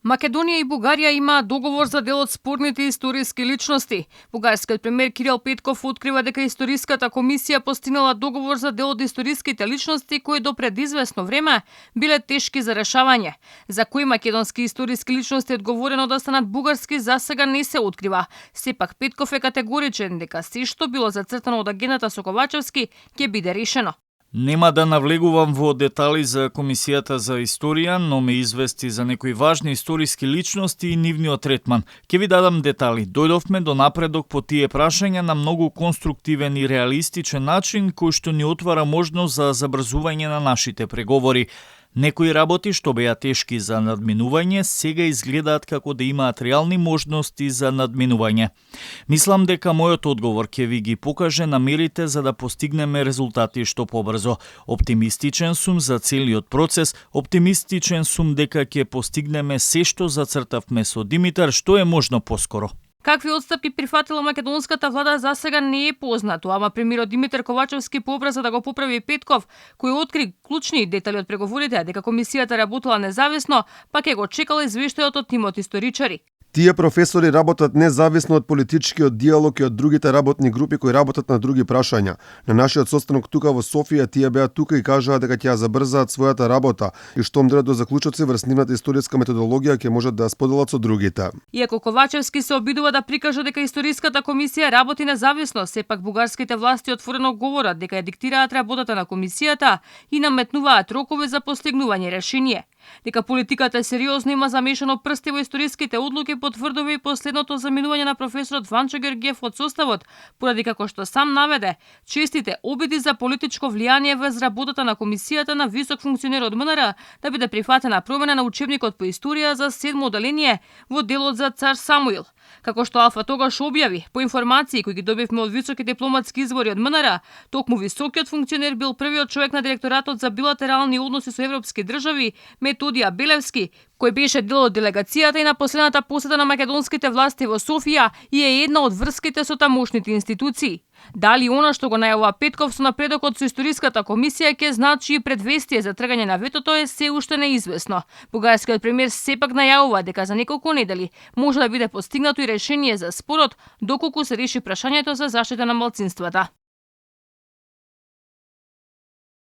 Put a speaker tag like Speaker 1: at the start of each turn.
Speaker 1: Македонија и Бугарија имаат договор за дел од спорните историски личности. Бугарскиот премиер Кирил Петков открива дека историската комисија постигнала договор за дел од историските личности кои до пред известно време биле тешки за решавање. За кои македонски историски личности е одговорено да станат бугарски засега не се открива. Сепак Петков е категоричен дека се што било зацртано од агендата со Ковачевски ќе биде решено.
Speaker 2: Нема да навлегувам во детали за Комисијата за историја, но ме извести за некои важни историски личности и нивниот третман. Ке ви дадам детали. Дојдовме до напредок по тие прашања на многу конструктивен и реалистичен начин, кој што ни отвара можност за забрзување на нашите преговори. Некои работи што беа тешки за надминување, сега изгледаат како да имаат реални можности за надминување. Мислам дека мојот одговор ќе ви ги покаже намерите за да постигнеме резултати што побрзо. Оптимистичен сум за целиот процес, оптимистичен сум дека ќе постигнеме се што зацртавме со Димитар што е можно поскоро.
Speaker 1: Какви отстапки прифатила македонската влада за сега не е познато, ама премиерот Димитар Ковачевски побрза да го поправи Петков, кој откри клучни детали од преговорите, дека комисијата работела независно, па ќе го чекала извештајот од тимот историчари.
Speaker 3: Тие професори работат независно од политичкиот диалог и од другите работни групи кои работат на други прашања. На нашиот состанок тука во Софија тие беа тука и кажаа дека ќе ја забрзаат својата работа и штом дојдат до заклучоци врз нивната историска методологија ќе можат да ја споделат со другите.
Speaker 1: Иако Ковачевски се обидува да прикаже дека историската комисија работи независно, сепак бугарските власти отворено говорат дека ја диктираат работата на комисијата и наметнуваат рокови за постигнување решение. Дека политиката е сериозно има замешано прсти во историските одлуки потврдува и последното заминување на професорот Ванчо Георгиев од составот, поради како што сам наведе, честите обиди за политичко влијание врз работата на комисијата на висок функционер од МНР да биде прифатена промена на учебникот по историја за 7 оделение во делот за цар Самуил. Како што Алфа тогаш објави, по информации кои ги добивме од високи дипломатски извори од МНР, токму високиот функционер бил првиот човек на директоратот за билатерални односи со европски држави, Методија Белевски, кој беше дел од делегацијата и на последната посета на македонските власти во Софија и е една од врските со тамошните институции. Дали она што го најавува Петков со напредокот со историската комисија ќе значи и предвестие за тргање на ветото е се уште неизвестно. Бугарскиот премиер сепак најавува дека за неколку недели може да биде постигнато и решение за спорот доколку се реши прашањето за заштита на малцинствата.